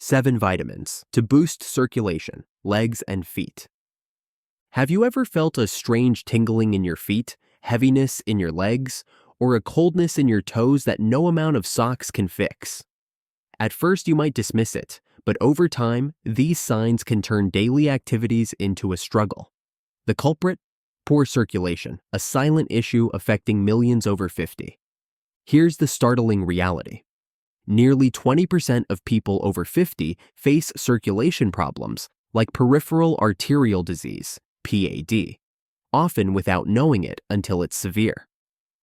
7 vitamins to boost circulation, legs and feet. Have you ever felt a strange tingling in your feet, heaviness in your legs, or a coldness in your toes that no amount of socks can fix? At first you might dismiss it, but over time, these signs can turn daily activities into a struggle. The culprit? Poor circulation, a silent issue affecting millions over 50. Here's the startling reality. Nearly 20% of people over 50 face circulation problems like peripheral arterial disease, PAD, often without knowing it until it's severe.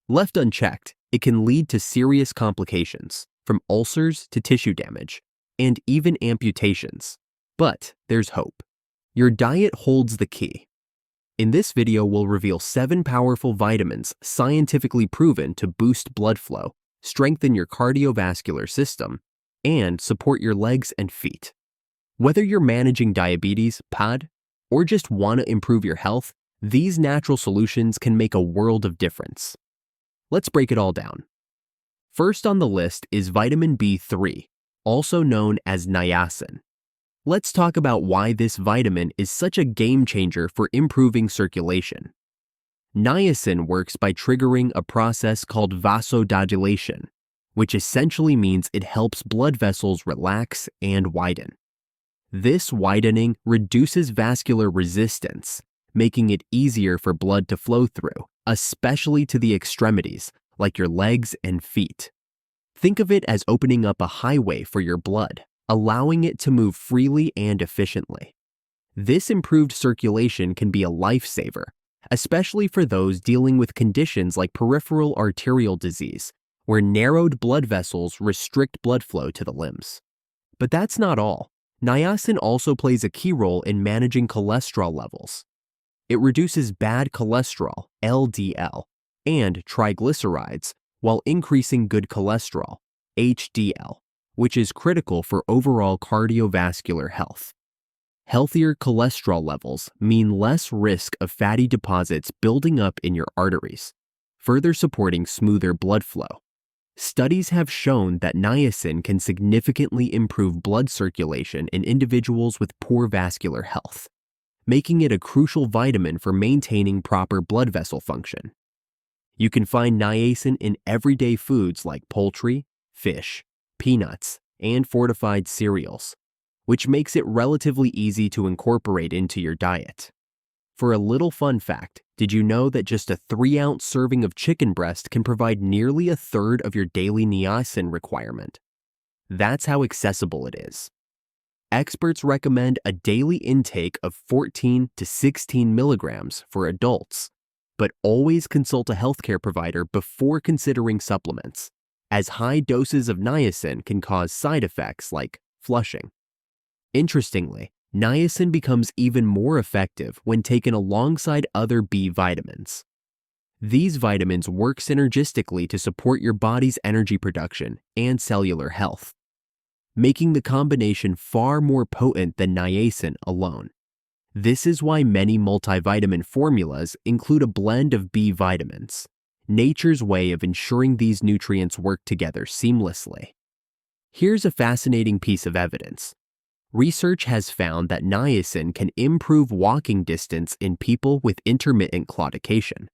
Left unchecked, it can lead to serious complications, from ulcers to tissue damage, and even amputations. But there's hope. Your diet holds the key. In this video, we'll reveal 7 powerful vitamins scientifically proven to boost blood flow, strengthen your cardiovascular system, and support your legs and feet. Whether you're managing diabetes, PAD, or just want to improve your health, these natural solutions can make a world of difference. Let's break it all down. First on the list is vitamin B3, also known as niacin. Let's talk about why this vitamin is such a game changer for improving circulation. Niacin works by triggering a process called vasodilation, which essentially means it helps blood vessels relax and widen. This widening reduces vascular resistance, making it easier for blood to flow through, especially to the extremities, like your legs and feet. Think of it as opening up a highway for your blood, allowing it to move freely and efficiently. This improved circulation can be a lifesaver, especially for those dealing with conditions like peripheral arterial disease, where narrowed blood vessels restrict blood flow to the limbs. But that's not all. Niacin also plays a key role in managing cholesterol levels. It reduces bad cholesterol, LDL, and triglycerides while increasing good cholesterol, HDL, which is critical for overall cardiovascular health. Healthier cholesterol levels mean less risk of fatty deposits building up in your arteries, further supporting smoother blood flow. Studies have shown that niacin can significantly improve blood circulation in individuals with poor vascular health, making it a crucial vitamin for maintaining proper blood vessel function. You can find niacin in everyday foods like poultry, fish, peanuts, and fortified cereals, which makes it relatively easy to incorporate into your diet. For a little fun fact, did you know that just a 3-ounce serving of chicken breast can provide nearly a third of your daily niacin requirement? That's how accessible it is. Experts recommend a daily intake of 14 to 16 milligrams for adults, but always consult a healthcare provider before considering supplements, as high doses of niacin can cause side effects like flushing. Interestingly, niacin becomes even more effective when taken alongside other B vitamins. These vitamins work synergistically to support your body's energy production and cellular health, making the combination far more potent than niacin alone. This is why many multivitamin formulas include a blend of B vitamins, nature's way of ensuring these nutrients work together seamlessly. Here's a fascinating piece of evidence. Research has found that niacin can improve walking distance in people with intermittent claudication,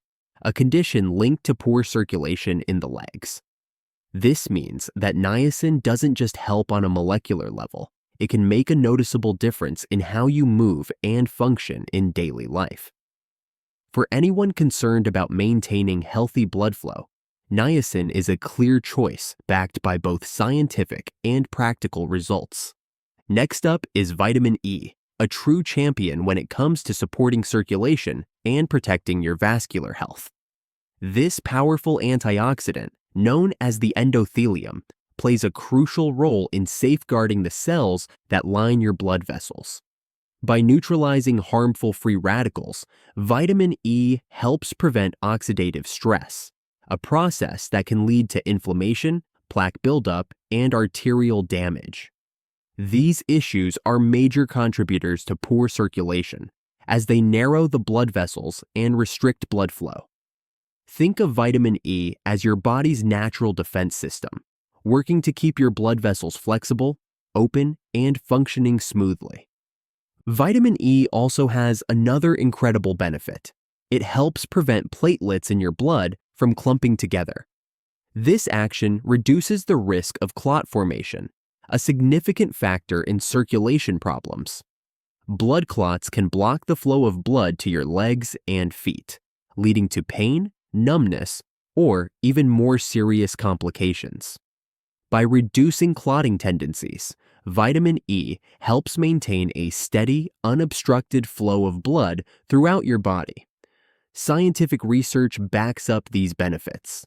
a condition linked to poor circulation in the legs. This means that niacin doesn't just help on a molecular level, it can make a noticeable difference in how you move and function in daily life. For anyone concerned about maintaining healthy blood flow, niacin is a clear choice backed by both scientific and practical results. Next up is vitamin E, a true champion when it comes to supporting circulation and protecting your vascular health. This powerful antioxidant, known as the endothelium, plays a crucial role in safeguarding the cells that line your blood vessels. By neutralizing harmful free radicals, vitamin E helps prevent oxidative stress, a process that can lead to inflammation, plaque buildup, and arterial damage. These issues are major contributors to poor circulation, as they narrow the blood vessels and restrict blood flow. Think of vitamin E as your body's natural defense system, working to keep your blood vessels flexible open and functioning smoothly. Vitamin E also has another incredible benefit. It helps prevent platelets in your blood from clumping together. This action reduces the risk of clot formation, a significant factor in circulation problems. Blood clots can block the flow of blood to your legs and feet, leading to pain, numbness, or even more serious complications. By reducing clotting tendencies, vitamin E helps maintain a steady, unobstructed flow of blood throughout your body. Scientific research backs up these benefits.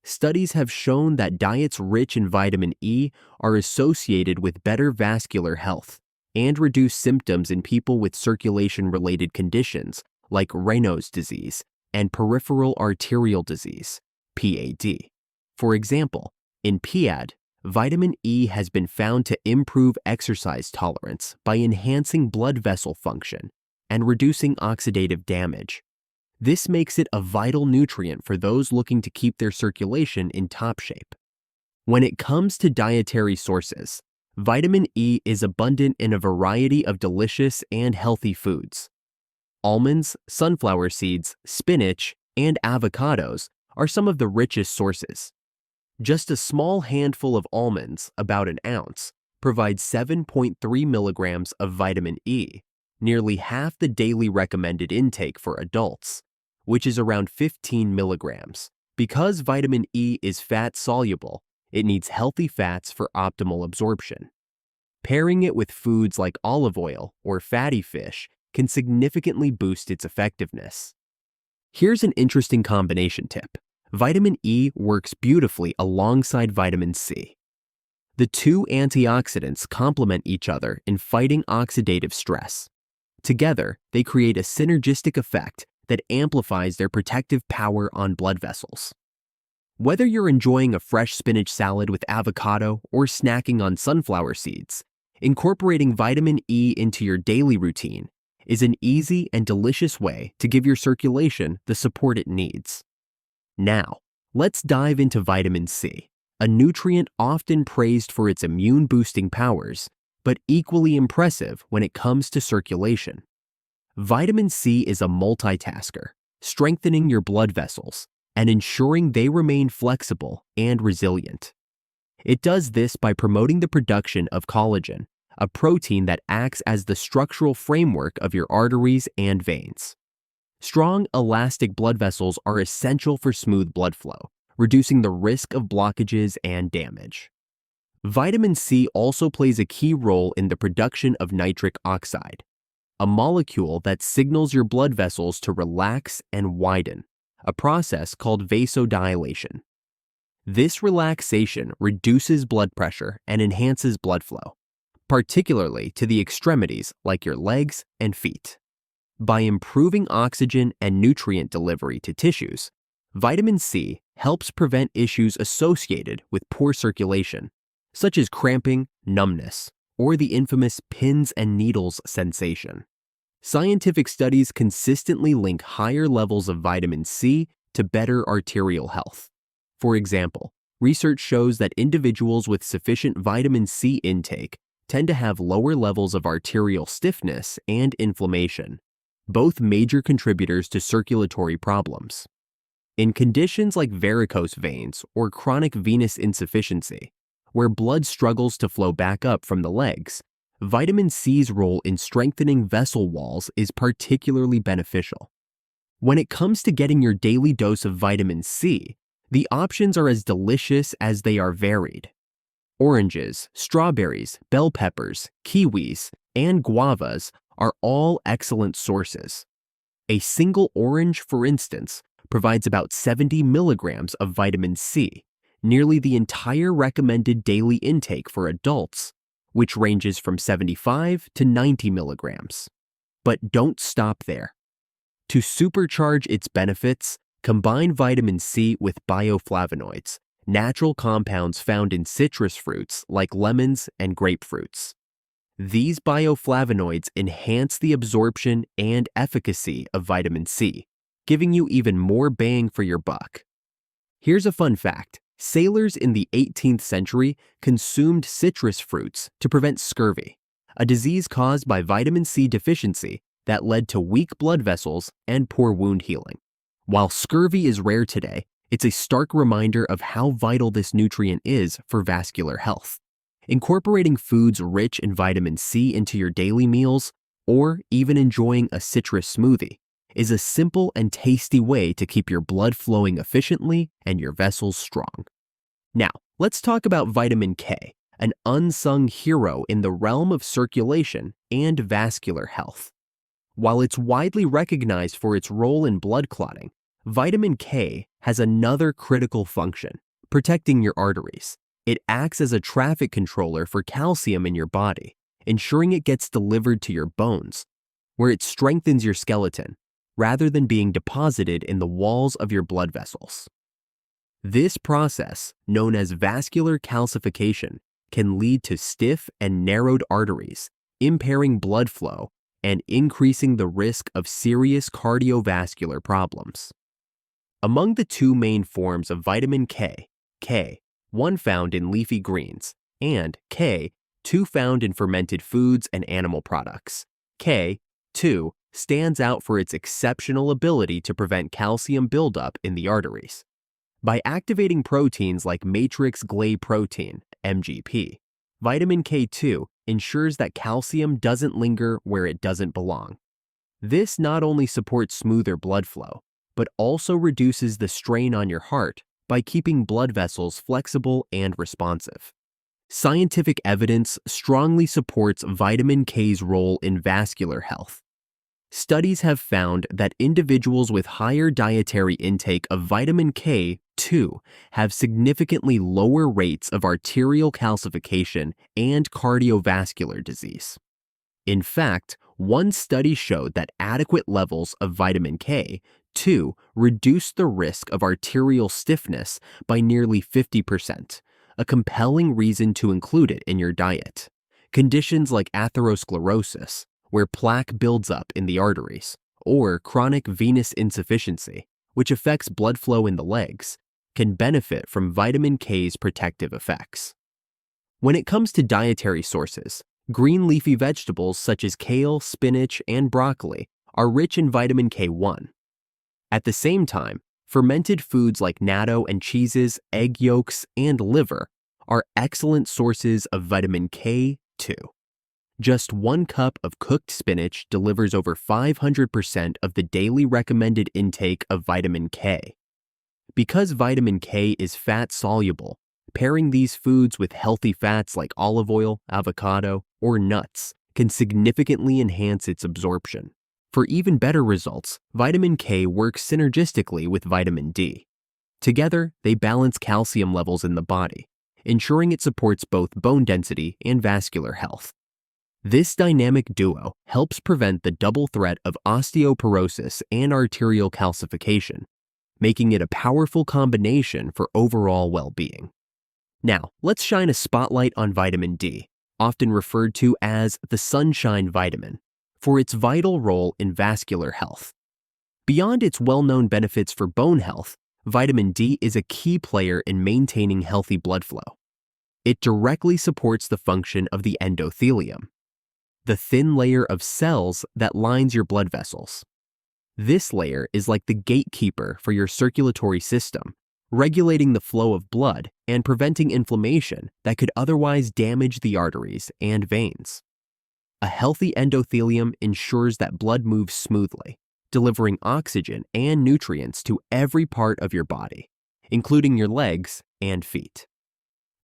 Studies have shown that diets rich in vitamin E are associated with better vascular health and reduce symptoms in people with circulation-related conditions like Raynaud's disease and peripheral arterial disease, PAD. For example, in PAD, vitamin E has been found to improve exercise tolerance by enhancing blood vessel function and reducing oxidative damage. This makes it a vital nutrient for those looking to keep their circulation in top shape. When it comes to dietary sources, vitamin E is abundant in a variety of delicious and healthy foods. Almonds, sunflower seeds, spinach, and avocados are some of the richest sources. Just a small handful of almonds, about an ounce, provides 7.3 milligrams of vitamin E, nearly half the daily recommended intake for adults, which is around 15 milligrams. Because vitamin E is fat-soluble, it needs healthy fats for optimal absorption. Pairing it with foods like olive oil or fatty fish can significantly boost its effectiveness. Here's an interesting combination tip. Vitamin E works beautifully alongside vitamin C. The two antioxidants complement each other in fighting oxidative stress. Together, they create a synergistic effect that amplifies their protective power on blood vessels. Whether you're enjoying a fresh spinach salad with avocado or snacking on sunflower seeds, incorporating vitamin E into your daily routine is an easy and delicious way to give your circulation the support it needs. Now, let's dive into vitamin C, a nutrient often praised for its immune-boosting powers, but equally impressive when it comes to circulation. Vitamin C is a multitasker, strengthening your blood vessels and ensuring they remain flexible and resilient. It does this by promoting the production of collagen, a protein that acts as the structural framework of your arteries and veins. Strong, elastic blood vessels are essential for smooth blood flow, reducing the risk of blockages and damage. Vitamin C also plays a key role in the production of nitric oxide, a molecule that signals your blood vessels to relax and widen, a process called vasodilation. This relaxation reduces blood pressure and enhances blood flow, particularly to the extremities like your legs and feet. By improving oxygen and nutrient delivery to tissues, vitamin C helps prevent issues associated with poor circulation, such as cramping, numbness, or the infamous pins and needles sensation. Scientific studies consistently link higher levels of vitamin C to better arterial health. For example, research shows that individuals with sufficient vitamin C intake tend to have lower levels of arterial stiffness and inflammation, both major contributors to circulatory problems. In conditions like varicose veins or chronic venous insufficiency, where blood struggles to flow back up from the legs, vitamin C's role in strengthening vessel walls is particularly beneficial. When it comes to getting your daily dose of vitamin C, the options are as delicious as they are varied. Oranges, strawberries, bell peppers, kiwis, and guavas are all excellent sources. A single orange, for instance, provides about 70 milligrams of vitamin C, nearly the entire recommended daily intake for adults, which ranges from 75 to 90 milligrams. But don't stop there. To supercharge its benefits, combine vitamin C with bioflavonoids, natural compounds found in citrus fruits like lemons and grapefruits. These bioflavonoids enhance the absorption and efficacy of vitamin C, giving you even more bang for your buck. Here's a fun fact. Sailors in the 18th century consumed citrus fruits to prevent scurvy, a disease caused by vitamin C deficiency that led to weak blood vessels and poor wound healing. While scurvy is rare today, it's a stark reminder of how vital this nutrient is for vascular health. Incorporating foods rich in vitamin C into your daily meals, or even enjoying a citrus smoothie, is a simple and tasty way to keep your blood flowing efficiently and your vessels strong. Now, let's talk about vitamin K, an unsung hero in the realm of circulation and vascular health. While it's widely recognized for its role in blood clotting, vitamin K has another critical function: protecting your arteries. It acts as a traffic controller for calcium in your body, ensuring it gets delivered to your bones, where it strengthens your skeleton, rather than being deposited in the walls of your blood vessels. This process, known as vascular calcification, can lead to stiff and narrowed arteries, impairing blood flow and increasing the risk of serious cardiovascular problems. Among the two main forms of vitamin K, one found in leafy greens, and two found in fermented foods and animal products, K2 stands out for its exceptional ability to prevent calcium buildup in the arteries. By activating proteins like matrix glay protein, MGP, vitamin K2 ensures that calcium doesn't linger where it doesn't belong. This not only supports smoother blood flow, but also reduces the strain on your heart by keeping blood vessels flexible and responsive. Scientific evidence strongly supports vitamin K's role in vascular health. Studies have found that individuals with higher dietary intake of vitamin K2 have significantly lower rates of arterial calcification and cardiovascular disease. In fact, one study showed that adequate levels of vitamin K2 reduced the risk of arterial stiffness by nearly 50%, a compelling reason to include it in your diet. Conditions like atherosclerosis, where plaque builds up in the arteries, or chronic venous insufficiency, which affects blood flow in the legs, can benefit from vitamin K's protective effects. When it comes to dietary sources, green leafy vegetables such as kale, spinach, and broccoli are rich in vitamin K1. At the same time, fermented foods like natto and cheeses, egg yolks, and liver are excellent sources of vitamin K2. Just 1 cup of cooked spinach delivers over 500% of the daily recommended intake of vitamin K. Because vitamin K is fat-soluble, pairing these foods with healthy fats like olive oil, avocado, or nuts can significantly enhance its absorption. For even better results, vitamin K works synergistically with vitamin D. Together, they balance calcium levels in the body, ensuring it supports both bone density and vascular health. This dynamic duo helps prevent the double threat of osteoporosis and arterial calcification, making it a powerful combination for overall well-being. Now, let's shine a spotlight on vitamin D, often referred to as the sunshine vitamin, for its vital role in vascular health. Beyond its well-known benefits for bone health, vitamin D is a key player in maintaining healthy blood flow. It directly supports the function of the endothelium, the thin layer of cells that lines your blood vessels. This layer is like the gatekeeper for your circulatory system, regulating the flow of blood and preventing inflammation that could otherwise damage the arteries and veins. A healthy endothelium ensures that blood moves smoothly, delivering oxygen and nutrients to every part of your body, including your legs and feet.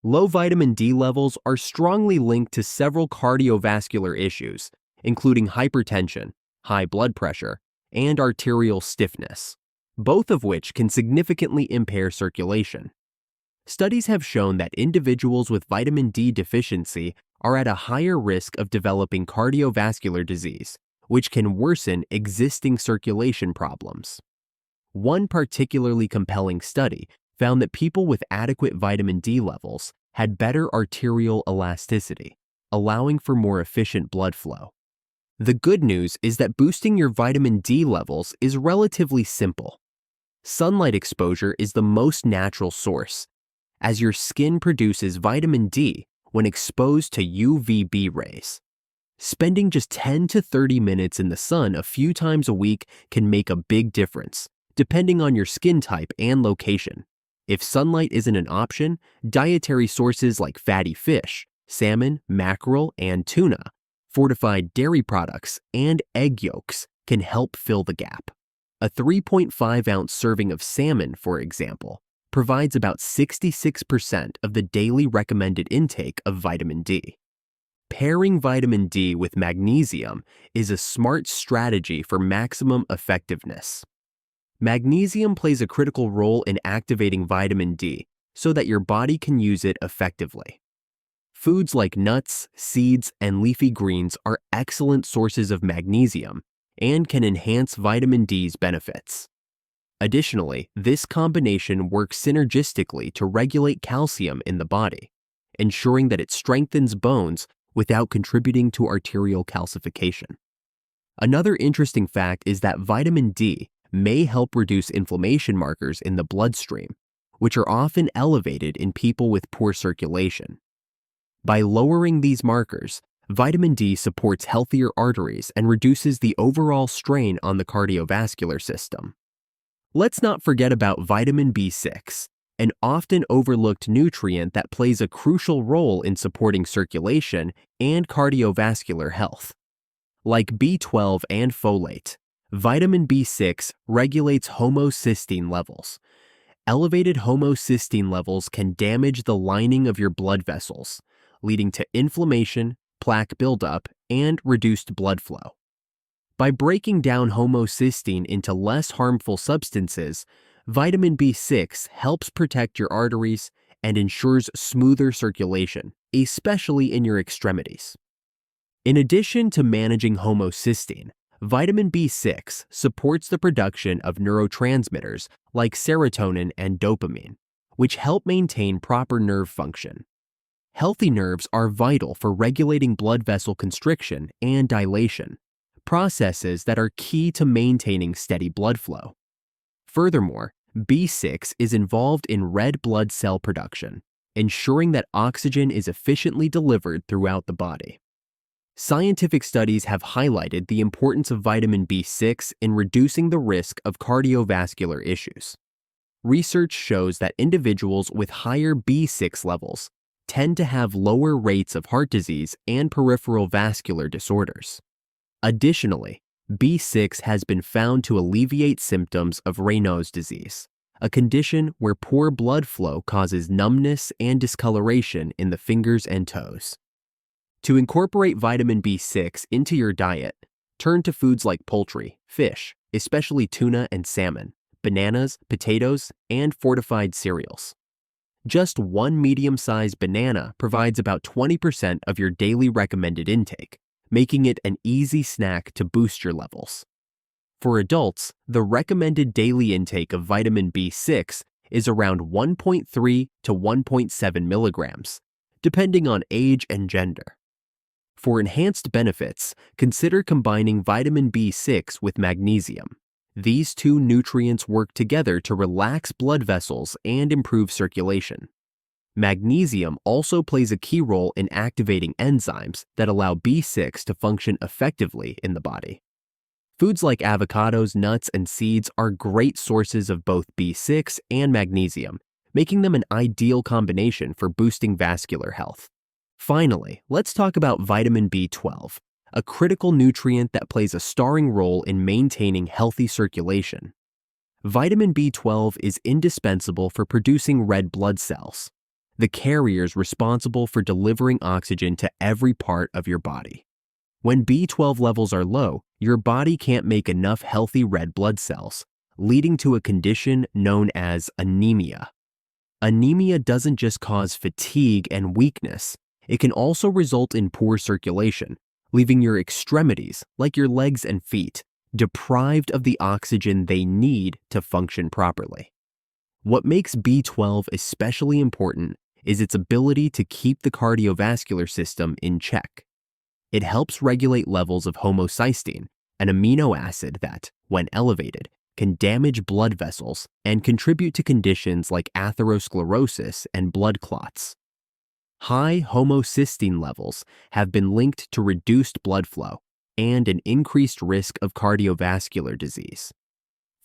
Low vitamin D levels are strongly linked to several cardiovascular issues, including hypertension, high blood pressure, and arterial stiffness, both of which can significantly impair circulation. Studies have shown that individuals with vitamin D deficiency are at a higher risk of developing cardiovascular disease, which can worsen existing circulation problems. One particularly compelling study found that people with adequate vitamin D levels had better arterial elasticity, allowing for more efficient blood flow. The good news is that boosting your vitamin D levels is relatively simple. Sunlight exposure is the most natural source, as your skin produces vitamin D when exposed to UVB rays. Spending just 10 to 30 minutes in the sun a few times a week can make a big difference, depending on your skin type and location. If sunlight isn't an option, dietary sources like fatty fish, salmon, mackerel, and tuna, fortified dairy products, and egg yolks can help fill the gap. A 3.5-ounce serving of salmon, for example, provides about 66% of the daily recommended intake of vitamin D. Pairing vitamin D with magnesium is a smart strategy for maximum effectiveness. Magnesium plays a critical role in activating vitamin D so that your body can use it effectively. Foods like nuts, seeds, and leafy greens are excellent sources of magnesium and can enhance vitamin D's benefits. Additionally, this combination works synergistically to regulate calcium in the body, ensuring that it strengthens bones without contributing to arterial calcification. Another interesting fact is that vitamin D may help reduce inflammation markers in the bloodstream, which are often elevated in people with poor circulation. By lowering these markers, vitamin D supports healthier arteries and reduces the overall strain on the cardiovascular system. Let's not forget about vitamin B6, an often overlooked nutrient that plays a crucial role in supporting circulation and cardiovascular health. Like B12 and folate, vitamin B6 regulates homocysteine levels. Elevated homocysteine levels can damage the lining of your blood vessels, leading to inflammation, plaque buildup, and reduced blood flow. By breaking down homocysteine into less harmful substances, vitamin B6 helps protect your arteries and ensures smoother circulation, especially in your extremities. In addition to managing homocysteine, vitamin B6 supports the production of neurotransmitters like serotonin and dopamine, which help maintain proper nerve function. Healthy nerves are vital for regulating blood vessel constriction and dilation, processes that are key to maintaining steady blood flow. Furthermore, B6 is involved in red blood cell production, ensuring that oxygen is efficiently delivered throughout the body. Scientific studies have highlighted the importance of vitamin B6 in reducing the risk of cardiovascular issues. Research shows that individuals with higher B6 levels tend to have lower rates of heart disease and peripheral vascular disorders. Additionally, B6 has been found to alleviate symptoms of Raynaud's disease, a condition where poor blood flow causes numbness and discoloration in the fingers and toes. To incorporate vitamin B6 into your diet, turn to foods like poultry, fish, especially tuna and salmon, bananas, potatoes, and fortified cereals. Just one medium-sized banana provides about 20% of your daily recommended intake, making it an easy snack to boost your levels. For adults, the recommended daily intake of vitamin B6 is around 1.3 to 1.7 milligrams, depending on age and gender. For enhanced benefits, consider combining vitamin B6 with magnesium. These two nutrients work together to relax blood vessels and improve circulation. Magnesium also plays a key role in activating enzymes that allow B6 to function effectively in the body. Foods like avocados, nuts, and seeds are great sources of both B6 and magnesium, making them an ideal combination for boosting vascular health. Finally, let's talk about vitamin B12, a critical nutrient that plays a starring role in maintaining healthy circulation. Vitamin B12 is indispensable for producing red blood cells, the carriers responsible for delivering oxygen to every part of your body. When B12 levels are low, your body can't make enough healthy red blood cells, leading to a condition known as anemia. Anemia doesn't just cause fatigue and weakness, it can also result in poor circulation, leaving your extremities, like your legs and feet, deprived of the oxygen they need to function properly. What makes B12 especially important is its ability to keep the cardiovascular system in check. It helps regulate levels of homocysteine, an amino acid that, when elevated, can damage blood vessels and contribute to conditions like atherosclerosis and blood clots. High homocysteine levels have been linked to reduced blood flow and an increased risk of cardiovascular disease.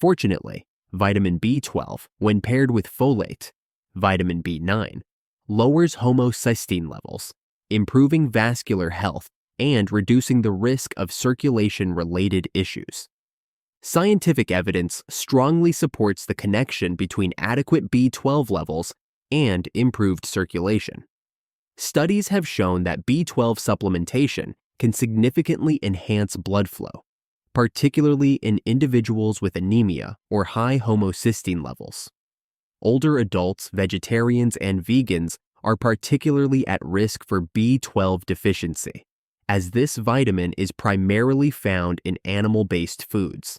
Fortunately, vitamin B12, when paired with folate, vitamin B9, lowers homocysteine levels, improving vascular health and reducing the risk of circulation-related issues. Scientific evidence strongly supports the connection between adequate B12 levels and improved circulation. Studies have shown that B12 supplementation can significantly enhance blood flow, particularly in individuals with anemia or high homocysteine levels. Older adults, vegetarians, and vegans are particularly at risk for B12 deficiency, as this vitamin is primarily found in animal-based foods.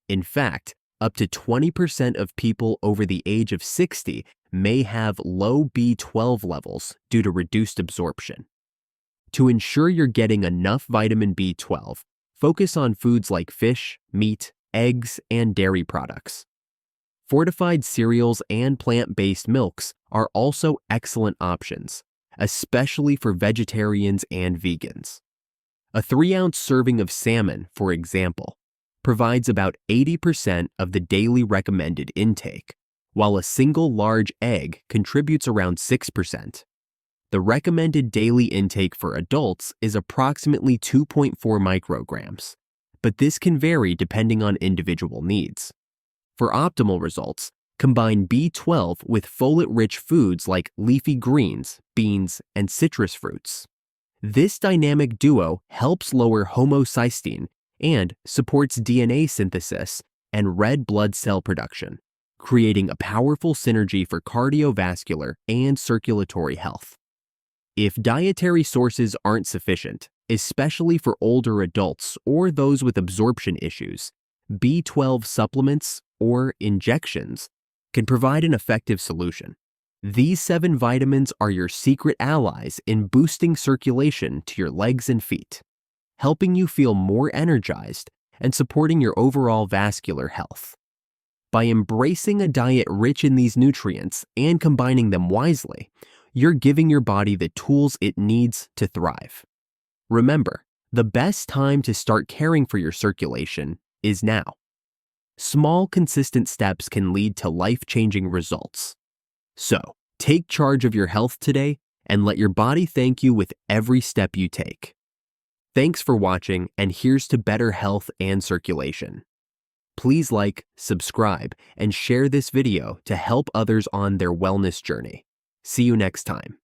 In fact, up to 20% of people over the age of 60 may have low B12 levels due to reduced absorption. To ensure you're getting enough vitamin B12, focus on foods like fish, meat, eggs, and dairy products. Fortified cereals and plant-based milks are also excellent options, especially for vegetarians and vegans. A 3-ounce serving of salmon, for example, provides about 80% of the daily recommended intake, while a single large egg contributes around 6%. The recommended daily intake for adults is approximately 2.4 micrograms, but this can vary depending on individual needs. For optimal results, combine B12 with folate-rich foods like leafy greens, beans, and citrus fruits. This dynamic duo helps lower homocysteine and supports DNA synthesis and red blood cell production, creating a powerful synergy for cardiovascular and circulatory health. If dietary sources aren't sufficient, especially for older adults or those with absorption issues, B12 supplements or injections can provide an effective solution. These 7 vitamins are your secret allies in boosting circulation to your legs and feet, helping you feel more energized and supporting your overall vascular health. By embracing a diet rich in these nutrients and combining them wisely, you're giving your body the tools it needs to thrive. Remember, the best time to start caring for your circulation is now. Small, consistent steps can lead to life-changing results. So, take charge of your health today and let your body thank you with every step you take. Thanks for watching, and here's to better health and circulation. Please like, subscribe, and share this video to help others on their wellness journey. See you next time.